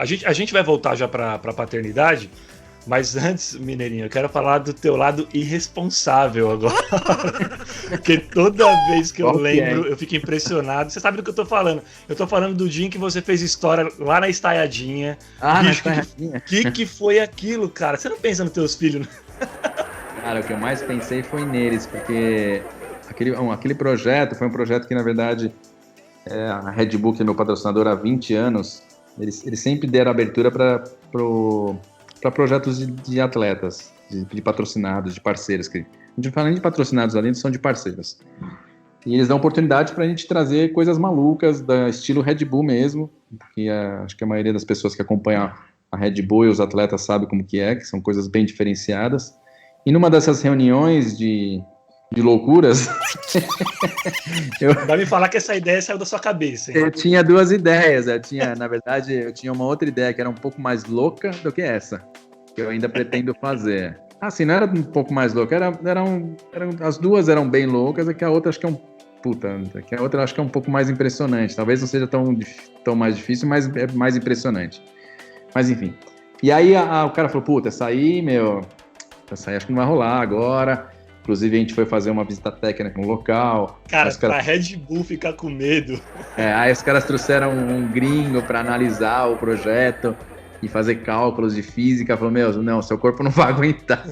A gente vai voltar já pra paternidade, mas antes, Mineirinho, eu quero falar do teu lado irresponsável agora. Porque toda vez que eu lembro, eu fico impressionado. Você sabe do que eu tô falando. Eu tô falando do dia em que você fez história lá na Estaiadinha. Ah, Bicho, na Estaiadinha. que foi aquilo, cara? Você não pensa nos teus filhos? Cara, o que eu mais pensei foi neles, porque aquele projeto foi um projeto que, na verdade, a Red Bull, que é meu patrocinador há 20 anos, eles sempre deram abertura para projetos de atletas, de patrocinados, de parceiros. A gente não fala nem de patrocinados ali, são de parceiros. E eles dão oportunidade para a gente trazer coisas malucas, estilo Red Bull mesmo, que acho que a maioria das pessoas que acompanham a Red Bull e os atletas sabe como que são coisas bem diferenciadas. E numa dessas reuniões de loucuras... Vai me falar que essa ideia saiu da sua cabeça, hein? Eu tinha duas ideias. Na verdade, eu tinha uma outra ideia que era um pouco mais louca do que essa, que eu ainda pretendo fazer. Assim, não era um pouco mais louca, as duas eram bem loucas, é que a outra acho que que a outra acho que é um pouco mais impressionante. Talvez não seja tão mais difícil, mas é mais impressionante. Mas enfim. E aí o cara falou, essa aí acho que não vai rolar agora. Inclusive, a gente foi fazer uma visita técnica no local. Cara, pra Red Bull ficar com medo. Aí os caras trouxeram um gringo para analisar o projeto e fazer cálculos de física. Falou, não, seu corpo não vai aguentar.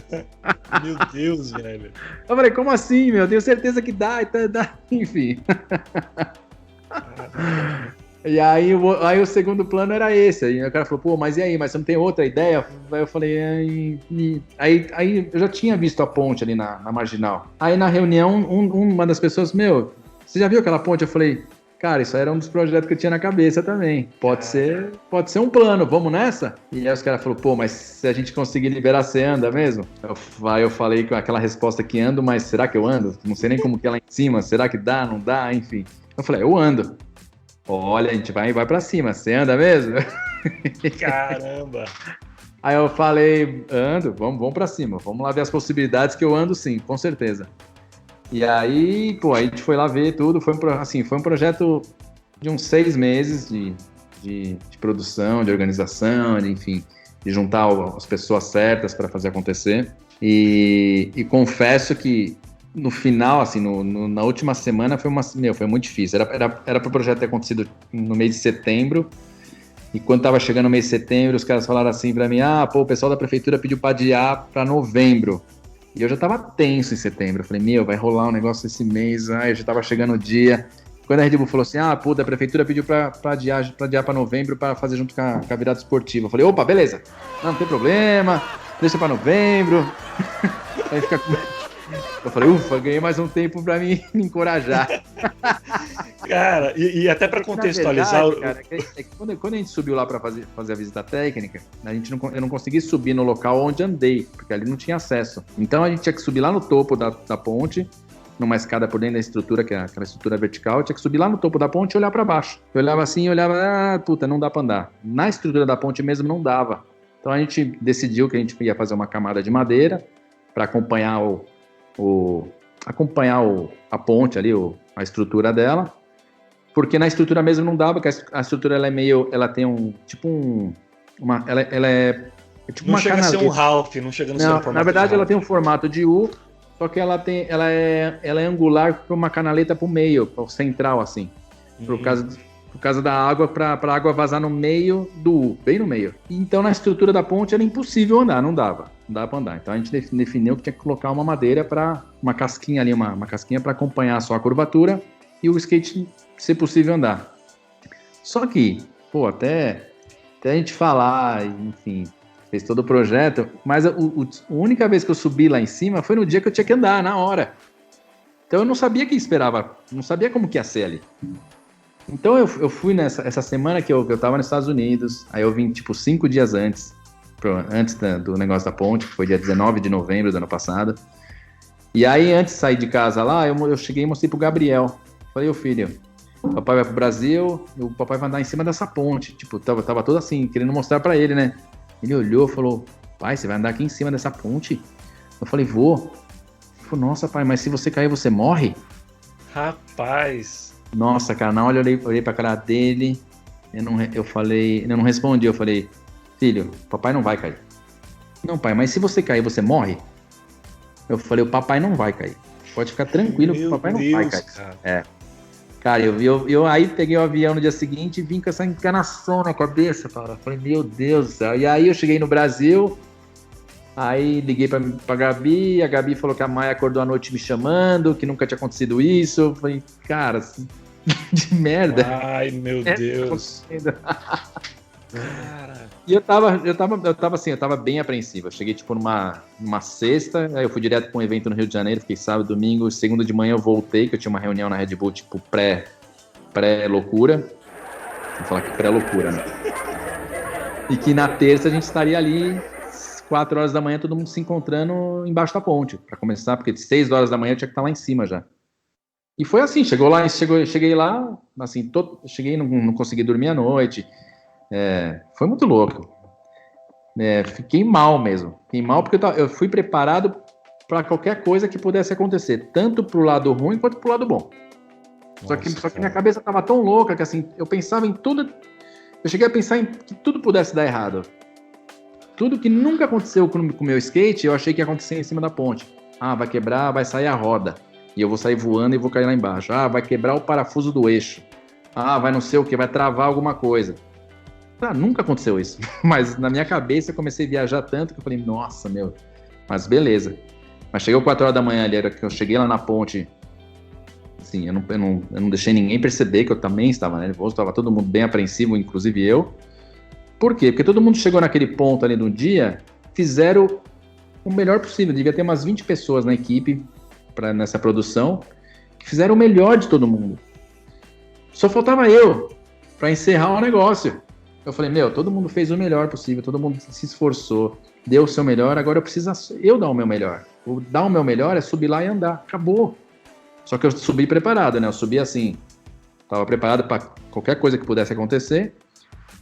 Meu Deus, velho. Eu falei, como assim, meu? Tenho certeza que dá. Enfim. E aí o segundo plano era esse. Aí o cara falou, mas e aí? Mas você não tem outra ideia? Aí eu falei, aí eu já tinha visto a ponte ali na Marginal. Aí na reunião, uma das pessoas, você já viu aquela ponte? Eu falei, cara, isso era um dos projetos que eu tinha na cabeça também. Pode ser um plano, vamos nessa? E aí os caras falaram, mas se a gente conseguir liberar, você anda mesmo? Aí eu falei com aquela resposta que ando, mas será que eu ando? Não sei nem como que é lá em cima, será que dá, não dá, enfim. Eu falei, eu ando. Olha, a gente vai pra cima, você anda mesmo? Caramba! Aí eu falei, ando, vamos pra cima, vamos lá ver as possibilidades, que eu ando sim, com certeza. E aí, a gente foi lá ver tudo, foi um projeto de uns 6 meses de produção, de organização, enfim, de juntar as pessoas certas para fazer acontecer. E confesso que no final, assim, na última semana foi muito difícil. Era para o projeto ter acontecido no mês de setembro. E quando tava chegando o mês de setembro, os caras falaram assim para mim, o pessoal da prefeitura pediu para adiar para novembro. E eu já tava tenso em setembro. Eu falei, vai rolar um negócio esse mês. Eu já tava chegando o dia. Quando a Red Bull falou assim, a prefeitura pediu para adiar para novembro para fazer junto com a virada esportiva. Eu falei, opa, beleza. Não tem problema. Deixa para novembro. Aí fica com... Eu falei, ganhei mais um tempo pra me encorajar. Cara, e até pra contextualizar... Verdade, cara, quando a gente subiu lá pra fazer a visita técnica, eu não consegui subir no local onde andei, porque ali não tinha acesso. Então a gente tinha que subir lá no topo da ponte, numa escada por dentro da estrutura, que é aquela estrutura vertical, eu tinha que subir lá no topo da ponte e olhar pra baixo. Eu olhava assim e olhava, não dá pra andar. Na estrutura da ponte mesmo não dava. Então a gente decidiu que a gente ia fazer uma camada de madeira pra acompanhar a ponte ali, a estrutura dela, porque na estrutura mesmo não dava, porque a estrutura ela tem ela é tipo não chega canaleta. A ser um Ralph, não chega no seu formato. Na verdade ela tem um formato de U, só que ela é angular para uma canaleta para o meio, para o central assim, por causa da água, para a água vazar no meio do U, bem no meio. Então na estrutura da ponte era impossível andar, não dava para andar. Então a gente definiu que tinha que colocar uma madeira para uma casquinha ali, uma casquinha para acompanhar só a curvatura e o skate ser possível andar. Só que, até a gente falar, enfim, fez todo o projeto, mas a única vez que eu subi lá em cima foi no dia que eu tinha que andar, na hora. Então eu não sabia o que esperava, não sabia como que ia ser ali. Então eu fui essa semana que eu tava nos Estados Unidos, aí eu vim 5 dias antes do negócio da ponte, que foi dia 19 de novembro do ano passado. E aí, antes de sair de casa lá, eu cheguei e mostrei pro Gabriel. Falei, filho, o papai vai pro Brasil, o papai vai andar em cima dessa ponte. Tava todo assim, querendo mostrar pra ele, né? Ele olhou e falou, pai, você vai andar aqui em cima dessa ponte? Eu falei, vou. Ele falou, nossa, pai, mas se você cair, você morre? Rapaz. Nossa, cara, na hora eu olhei pra cara dele, Eu não respondi, eu falei, filho, papai não vai cair. Não, pai, mas se você cair, você morre? Eu falei, o papai não vai cair. Pode ficar tranquilo, que o papai não vai cair. Cara. Cara, eu aí peguei o avião no dia seguinte e vim com essa encanação na cabeça, cara. Falei, meu Deus do céu. E aí eu cheguei no Brasil, aí liguei pra Gabi, a Gabi falou que a Maia acordou à noite me chamando, que nunca tinha acontecido isso. Eu falei, cara, de merda. Ai, meu Deus. Cara. E eu tava bem apreensivo. Eu cheguei, tipo, numa sexta, aí eu fui direto pra um evento no Rio de Janeiro, fiquei sábado, domingo, segunda de manhã eu voltei, que eu tinha uma reunião na Red Bull, tipo, pré-loucura. Vou falar que pré-loucura, né? E que na terça a gente estaria ali, 4 horas da manhã, todo mundo se encontrando embaixo da ponte, pra começar, porque de 6 horas da manhã eu tinha que estar lá em cima já. E foi assim, cheguei lá, assim, cheguei, não consegui dormir à noite. Foi muito louco. Fiquei mal mesmo. Fiquei mal porque eu fui preparado para qualquer coisa que pudesse acontecer, tanto pro lado ruim quanto pro lado bom. Só que minha cabeça tava tão louca que assim, eu pensava em tudo. Eu cheguei a pensar em que tudo pudesse dar errado. Tudo que nunca aconteceu com o meu skate, eu achei que ia acontecer em cima da ponte. Ah, vai quebrar, vai sair a roda. E eu vou sair voando e vou cair lá embaixo. Ah, vai quebrar o parafuso do eixo. Ah, vai não sei o que, vai travar alguma coisa. Nunca aconteceu isso, mas na minha cabeça eu comecei a viajar tanto que eu falei, nossa, meu, mas beleza. Mas chegou 4 horas da manhã ali, era que eu cheguei lá na ponte, assim, eu não deixei ninguém perceber que eu também estava nervoso, estava todo mundo bem apreensivo, inclusive eu. Por quê? Porque todo mundo chegou naquele ponto ali do dia, fizeram o melhor possível, devia ter umas 20 pessoas na equipe, nessa produção, que fizeram o melhor de todo mundo. Só faltava eu, para encerrar o negócio. Eu falei, todo mundo fez o melhor possível, todo mundo se esforçou, deu o seu melhor, agora eu preciso eu dar o meu melhor. Dar o meu melhor é subir lá e andar, acabou. Só que eu subi preparado, né? Eu subi assim, estava preparado para qualquer coisa que pudesse acontecer,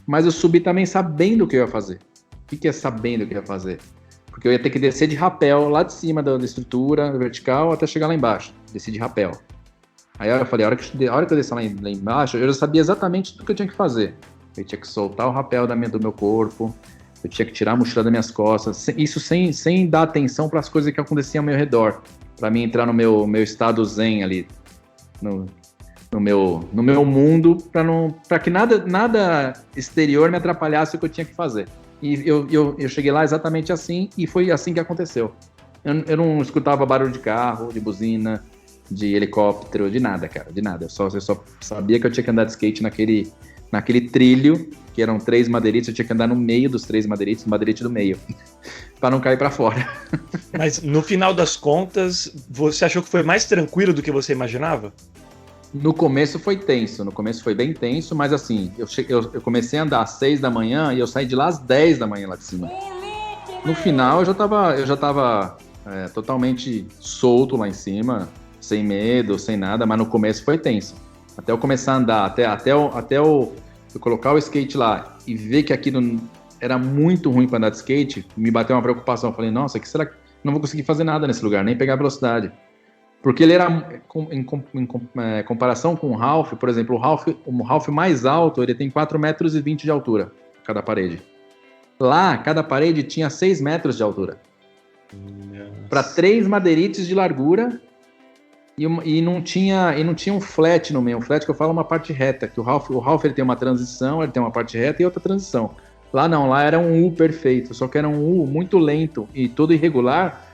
mas eu subi também sabendo o que eu ia fazer. O que é sabendo o que eu ia fazer? Porque eu ia ter que descer de rapel lá de cima da estrutura vertical até chegar lá embaixo. Desci de rapel. Aí eu falei, a hora que eu descer lá embaixo, eu já sabia exatamente tudo que eu tinha que fazer. Eu tinha que soltar o rapel do meu corpo, eu tinha que tirar a mochila das minhas costas, isso sem dar atenção para as coisas que aconteciam ao meu redor, para mim entrar no meu estado zen ali, no meu mundo, para que nada exterior me atrapalhasse o que eu tinha que fazer. E eu cheguei lá exatamente assim, e foi assim que aconteceu. Eu não escutava barulho de carro, de buzina, de helicóptero, de nada, cara, de nada. Eu só sabia que eu tinha que andar de skate naquele trilho, que eram 3 madeiretes, eu tinha que andar no meio dos 3 madeiretes, o madeirete do meio, para não cair para fora. Mas no final das contas, você achou que foi mais tranquilo do que você imaginava? No começo foi tenso, no começo foi bem tenso, mas assim, eu comecei a andar às 6 da manhã e eu saí de lá às 10 da manhã lá de cima. No final eu já tava totalmente solto lá em cima, sem medo, sem nada, mas no começo foi tenso. Até eu começar a andar, até eu colocar o skate lá e ver que aquilo era muito ruim para andar de skate, me bateu uma preocupação. Eu falei, nossa, que será que não vou conseguir fazer nada nesse lugar, nem pegar velocidade? Porque ele era, em comparação com o Ralph, por exemplo, o Ralph mais alto, ele tem 4,20 metros de altura, cada parede. Lá, cada parede tinha 6 metros de altura. Para 3 madeirites de largura. E não tinha um flat no meio. Um flat que eu falo uma parte reta, que o Ralph ele tem uma transição, ele tem uma parte reta e outra transição. Lá não, lá era um U perfeito, só que era um U muito lento e todo irregular,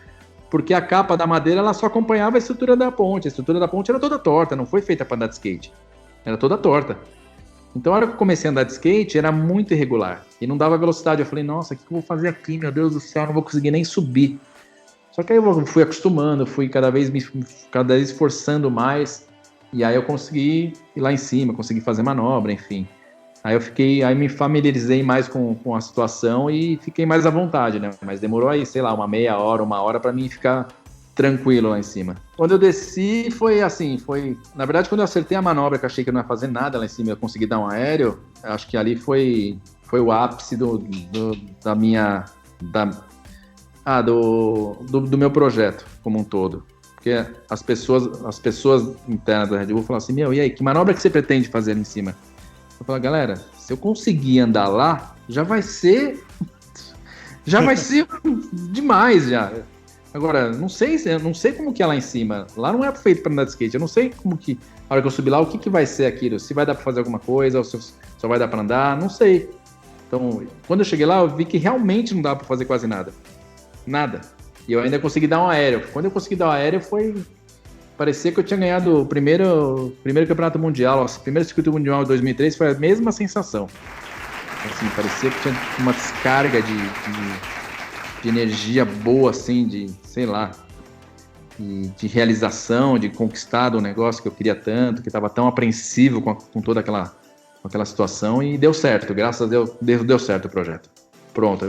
porque a capa da madeira ela só acompanhava a estrutura da ponte. A estrutura da ponte era toda torta, não foi feita para andar de skate. Era toda torta. Então a hora que eu comecei a andar de skate era muito irregular e não dava velocidade. Eu falei, nossa, o que eu vou fazer aqui? Meu Deus do céu, eu não vou conseguir nem subir. Só que aí eu fui acostumando, fui cada vez esforçando mais, e aí eu consegui ir lá em cima, consegui fazer manobra, enfim. Aí me familiarizei mais com a situação e fiquei mais à vontade, né? Mas demorou aí, sei lá, uma meia hora, 1 hora pra mim ficar tranquilo lá em cima. Quando eu desci, foi assim, na verdade, quando eu acertei a manobra, que eu achei que eu não ia fazer nada lá em cima, eu consegui dar um aéreo, acho que ali foi o ápice do meu projeto como um todo. Porque as pessoas internas da Red Bull falam assim, e aí, que manobra que você pretende fazer ali em cima? Eu falei, galera, se eu conseguir andar lá, já vai ser demais já. Agora, eu não sei como que é lá em cima. Lá não é feito para andar de skate. Eu não sei como que, a hora que eu subir lá, o que vai ser aquilo. Se vai dar para fazer alguma coisa, ou se só vai dar para andar, não sei. Então, quando eu cheguei lá, eu vi que realmente não dava para fazer quase nada. Nada. E eu ainda consegui dar um aéreo. Quando eu consegui dar um aéreo, parecia que eu tinha ganhado o primeiro campeonato mundial. O primeiro circuito mundial de 2003 foi a mesma sensação. Assim, parecia que tinha uma descarga de energia boa, assim, de, sei lá, de realização, de conquistar um negócio que eu queria tanto, que estava tão apreensivo com toda aquela situação, e deu certo, graças a Deus, deu certo o projeto. Pronto,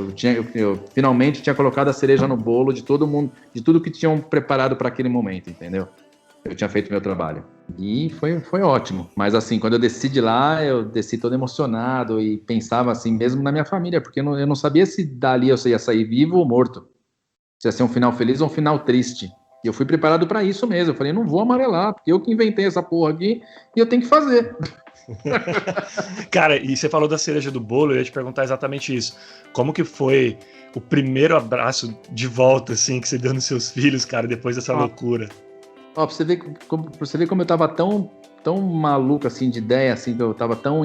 eu finalmente tinha colocado a cereja no bolo de todo mundo, de tudo que tinham preparado para aquele momento, entendeu? Eu tinha feito meu trabalho. E foi ótimo. Mas assim, quando eu desci de lá, eu desci todo emocionado e pensava assim, mesmo na minha família, porque eu não sabia se dali eu ia sair vivo ou morto. Se ia ser um final feliz ou um final triste. E eu fui preparado para isso mesmo. Eu falei, não vou amarelar, porque eu que inventei essa porra aqui e eu tenho que fazer. Cara, e você falou da cereja do bolo, eu ia te perguntar exatamente isso. Como que foi o primeiro abraço de volta, assim, que você deu nos seus filhos, cara, depois dessa loucura? Ó, pra você ver como eu tava tão maluco, assim, de ideia, assim, que eu tava tão,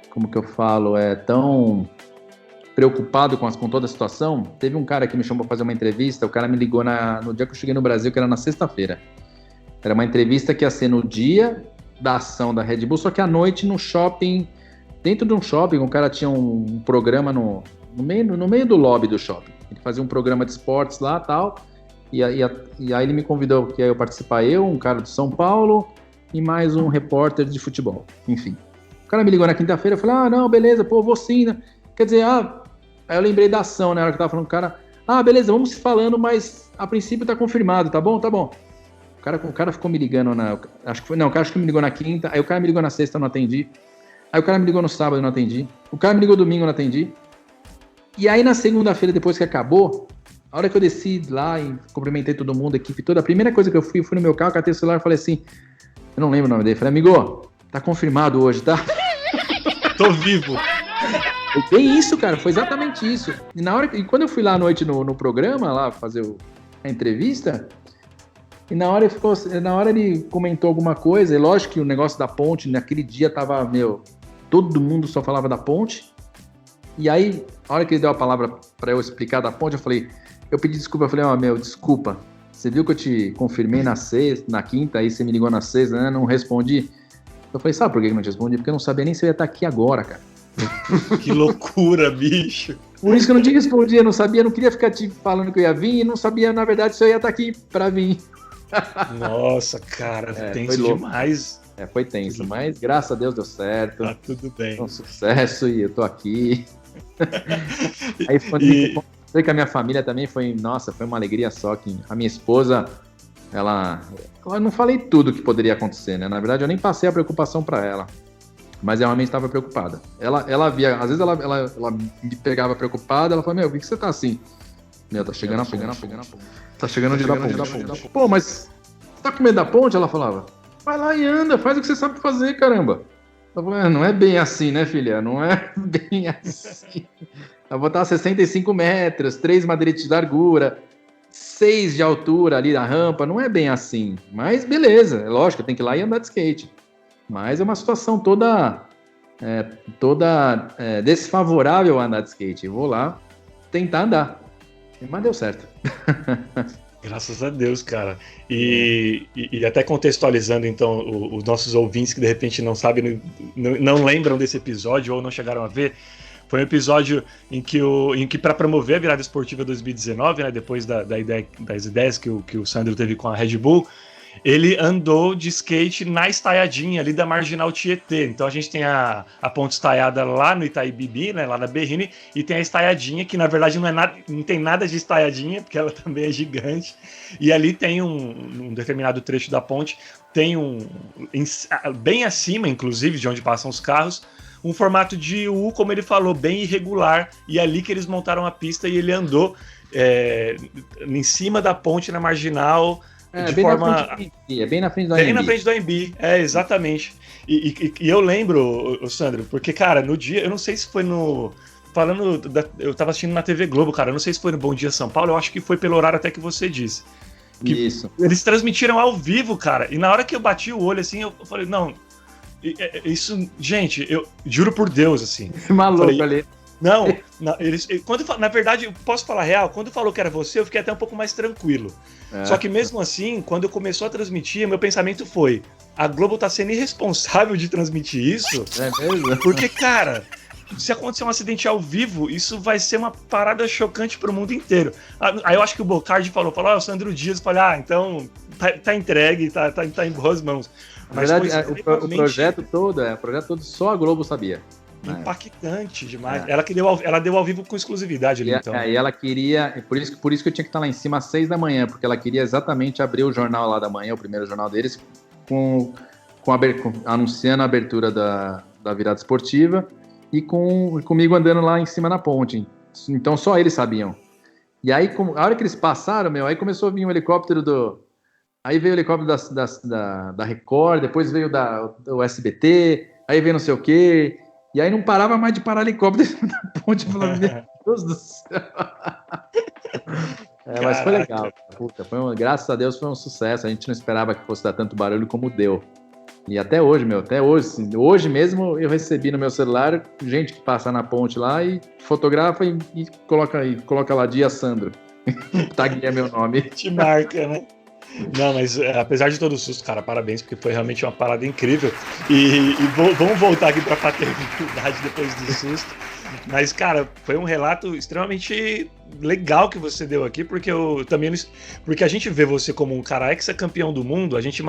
como que eu falo, tão preocupado com toda a situação. Teve um cara que me chamou pra fazer uma entrevista, o cara me ligou no dia que eu cheguei no Brasil, que era na sexta-feira. Era uma entrevista que ia ser no dia da ação da Red Bull, só que à noite no shopping, dentro de um shopping, o cara tinha um programa no meio do lobby do shopping. Ele fazia um programa de esportes lá e tal. E aí ele me convidou que eu participar, um cara de São Paulo e mais um repórter de futebol, enfim. O cara me ligou na quinta-feira, eu falei, não, beleza, pô, vou sim, né? Quer dizer, aí eu lembrei da ação, né, na hora que eu tava falando com o cara, beleza, vamos se falando, mas a princípio tá confirmado, tá bom? Tá bom. O cara ficou me ligando acho que me ligou na quinta, aí o cara me ligou na sexta, eu não atendi. Aí o cara me ligou no sábado, eu não atendi. O cara me ligou domingo, eu não atendi. E aí na segunda-feira, depois que acabou, a hora que eu desci lá e cumprimentei todo mundo, a equipe toda, a primeira coisa que eu fui no meu carro, catei o celular e falei assim, eu não lembro o nome dele, falei, amigo, tá confirmado hoje, tá? Tô vivo. Foi bem isso, cara, foi exatamente isso. E quando eu fui lá à noite no programa, lá fazer a entrevista, e na hora ele comentou alguma coisa, e lógico que o negócio da ponte, naquele dia tava, todo mundo só falava da ponte, e aí, a hora que ele deu a palavra pra eu explicar da ponte, eu pedi desculpa, eu falei, desculpa, você viu que eu te confirmei na quinta, aí você me ligou na sexta, né, não respondi. Eu falei, sabe por que eu não te respondi? Porque eu não sabia nem se eu ia estar aqui agora, cara. Que loucura, bicho. Por isso que eu não te respondi, eu não sabia, não queria ficar te falando que eu ia vir e não sabia, na verdade, se eu ia estar aqui pra vir. Nossa, cara, tenso demais. Foi tenso, mas graças a Deus deu certo. Tá tudo bem. Foi um sucesso e eu tô aqui. Aí foi que a minha família também foi uma alegria só, que a minha esposa, eu não falei tudo que poderia acontecer, né? Na verdade, eu nem passei a preocupação para ela, mas ela realmente estava preocupada. Ela via, às vezes ela me pegava preocupada, ela falava, por que você tá assim? Tá chegando a ponte. Tá chegando o dia da ponte. Pô, mas você tá com medo da ponte? Ela falava, vai lá e anda, faz o que você sabe fazer, caramba. Eu falei, não é bem assim, né, filha? Não é bem assim. Eu vou estar a 65 metros, 3 madeiretes de largura, 6 de altura ali na rampa, não é bem assim. Mas beleza, é lógico, tem que ir lá e andar de skate. Mas é uma situação toda desfavorável a andar de skate. Eu vou lá tentar andar. Mas deu certo. Graças a Deus, cara. E até contextualizando, então, os nossos ouvintes que de repente não sabem, não lembram desse episódio ou não chegaram a ver, foi um episódio em que para promover a virada esportiva 2019, né, depois das ideias que o Sandro teve com a Red Bull, ele andou de skate na estaiadinha ali da Marginal Tietê. Então a gente tem a ponte estaiada lá no Itaim Bibi, né, lá na Berrini, e tem a estaiadinha, que na verdade não tem nada de estaiadinha, porque ela também é gigante. E ali tem um determinado trecho da ponte, tem bem acima, inclusive, de onde passam os carros, um formato de U, como ele falou, bem irregular, e é ali que eles montaram a pista e ele andou em cima da ponte na Marginal, de forma... Na frente do AMB, é bem na frente do Bem AMB. na frente do AMB, exatamente. E eu lembro, o Sandro, porque, cara, no dia, eu não sei se foi no... eu tava assistindo na TV Globo, cara, eu não sei se foi no Bom Dia São Paulo, eu acho que foi pelo horário até que você disse. Que Isso. Eles transmitiram ao vivo, cara, e na hora que eu bati o olho, assim, eu falei, não, isso, gente, eu juro por Deus, assim. Esse maluco falei, ali. Não, na verdade, eu posso falar real, quando falou que era você, eu fiquei até um pouco mais tranquilo. Só que mesmo assim, quando começou a transmitir, meu pensamento foi, a Globo tá sendo irresponsável de transmitir isso, mesmo? Porque, cara, se acontecer um acidente ao vivo, isso vai ser uma parada chocante pro mundo inteiro. Aí eu acho que o Bocardi falou, o Sandro Dias, então tá entregue, tá em boas mãos. Na verdade, o projeto todo só a Globo sabia. Impactante demais. Ela deu ao vivo com exclusividade ali, então. E ela queria, por isso que eu tinha que estar lá em cima às 6 da manhã, porque ela queria exatamente abrir o jornal lá da manhã, o primeiro jornal deles, anunciando a abertura da virada esportiva e comigo andando lá em cima na ponte. Então só eles sabiam. E aí, a hora que eles passaram, aí começou a vir um helicóptero Aí veio o helicóptero da Record, depois veio do SBT, aí veio não sei o quê. E aí não parava mais de parar helicóptero na ponte, falando, meu Deus do céu. Mas foi legal. Puta, graças a Deus foi um sucesso. A gente não esperava que fosse dar tanto barulho como deu. E até hoje, hoje mesmo eu recebi no meu celular gente que passa na ponte lá e fotografa e coloca lá Dia Sandro. Tagueia meu nome. Te marca, né? Não, mas apesar de todo o susto, cara, parabéns, porque foi realmente uma parada incrível. E vamos voltar aqui pra paternidade depois do susto. Mas, cara, foi um relato extremamente legal que você deu aqui, porque porque a gente vê você como um cara ex-campeão do mundo, a gente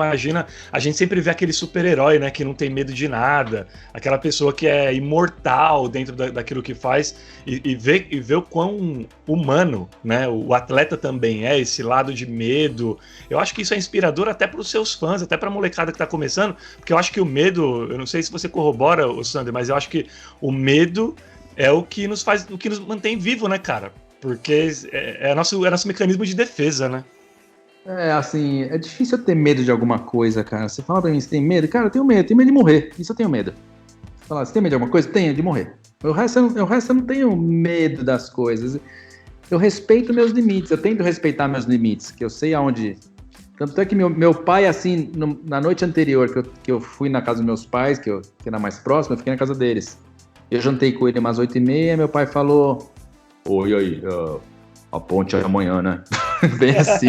sempre vê aquele super-herói, né, que não tem medo de nada, aquela pessoa que é imortal dentro daquilo que faz, e vê o quão humano, né, o atleta também é, esse lado de medo. Eu acho que isso é inspirador até para os seus fãs, até para a molecada que tá começando, porque eu acho que o medo, eu não sei se você corrobora, Sandro, mas eu acho que o medo é o que nos mantém vivo, né, cara? Porque é nosso mecanismo de defesa, né? Assim, é difícil eu ter medo de alguma coisa, cara. Você fala pra mim, você tem medo? Cara, eu tenho medo de morrer. Isso eu tenho medo. Você fala, você tem medo de alguma coisa? Tenho, de morrer. O resto eu não tenho medo das coisas. Eu respeito meus limites, eu tento respeitar meus limites, que eu sei aonde... Tanto é que meu pai, assim, na noite anterior que eu fui na casa dos meus pais, que era mais próximo, eu fiquei na casa deles. Eu jantei com ele umas 8h30, meu pai falou, oi aí, a ponte é amanhã, né? Bem assim.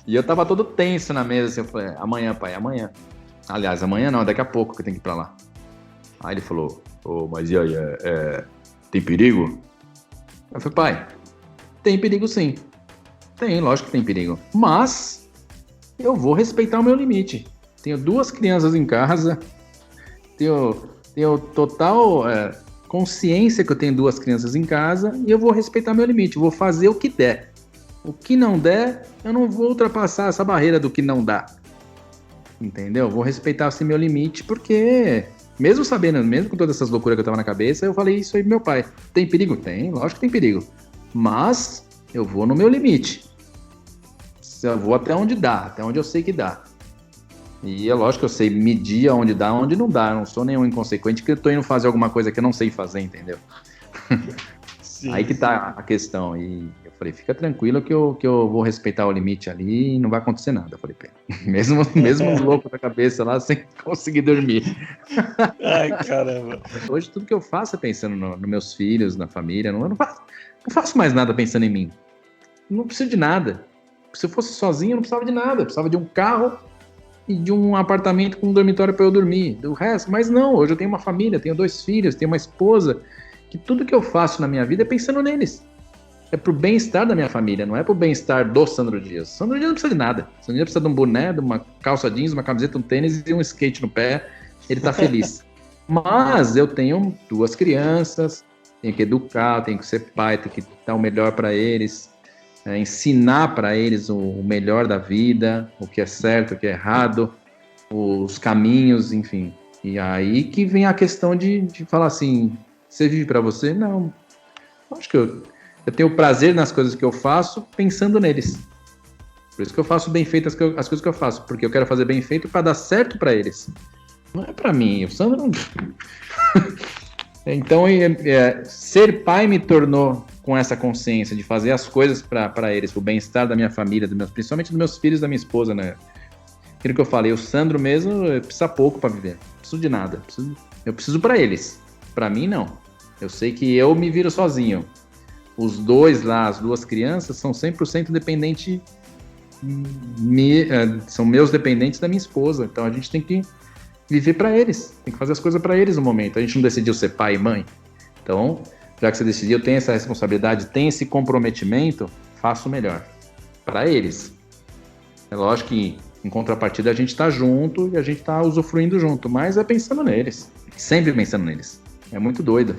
E eu tava todo tenso na mesa, assim, eu falei, amanhã, pai, amanhã. Aliás, amanhã não, daqui a pouco que eu tenho que ir pra lá. Aí ele falou, mas e aí, tem perigo? Eu falei, pai, tem perigo sim. Tem, lógico que tem perigo. Mas eu vou respeitar o meu limite. Tenho 2 crianças em casa, tenho total consciência que eu tenho 2 crianças em casa e eu vou respeitar meu limite, vou fazer o que der. O que não der, eu não vou ultrapassar essa barreira do que não dá. Entendeu? Vou respeitar assim meu limite, porque mesmo sabendo, mesmo com todas essas loucuras que eu tava na cabeça, eu falei isso aí pro meu pai. Tem perigo? Tem, lógico que tem perigo. Mas eu vou no meu limite. Eu vou até onde dá, até onde eu sei que dá. E é lógico que eu sei medir onde dá, onde não dá. Eu não sou nenhum inconsequente que eu tô indo fazer alguma coisa que eu não sei fazer, entendeu? Sim, aí que tá a questão. E eu falei, fica tranquilo que eu vou respeitar o limite ali e não vai acontecer nada. Eu falei, mesmo louco da cabeça lá, sem conseguir dormir. Ai, caramba. Hoje tudo que eu faço é pensando nos meus filhos, na família. Eu não faço mais nada pensando em mim. Não preciso de nada. Se eu fosse sozinho, eu não precisava de nada. Eu precisava de um carro e de um apartamento com um dormitório para eu dormir. Do resto, mas não, hoje eu tenho uma família, tenho 2 filhos, tenho uma esposa, que tudo que eu faço na minha vida é pensando neles. É pro bem-estar da minha família, não é pro bem-estar do Sandro Dias. Sandro Dias não precisa de nada. Sandro Dias precisa de um boné, de uma calça jeans, uma camiseta, um tênis e um skate no pé. Ele tá feliz. Mas eu tenho 2 crianças, tenho que educar, tenho que ser pai, tenho que dar o melhor para eles. Ensinar para eles o melhor da vida, o que é certo, o que é errado, os caminhos, enfim. E aí que vem a questão de falar assim, você vive para você? Não. Acho que eu tenho prazer nas coisas que eu faço pensando neles. Por isso que eu faço bem feito as coisas que eu faço, porque eu quero fazer bem feito para dar certo para eles. Não é para mim, o Sandro não... Então, ser pai me tornou com essa consciência de fazer as coisas para eles, para o bem-estar da minha família, principalmente dos meus filhos e da minha esposa, né? Aquilo que eu falei, o Sandro mesmo precisa pouco para viver, não preciso de nada, eu preciso para eles, para mim não. Eu sei que eu me viro sozinho. Os dois lá, as duas crianças, são 100% dependentes, são meus dependentes da minha esposa, então a gente tem que viver para eles, tem que fazer as coisas para eles no momento. A gente não decidiu ser pai e mãe, então, já que você decidiu, tem essa responsabilidade, tem esse comprometimento, faça o melhor para eles. É lógico que em contrapartida a gente está junto e a gente está usufruindo junto, mas é pensando neles, sempre pensando neles. É muito doido.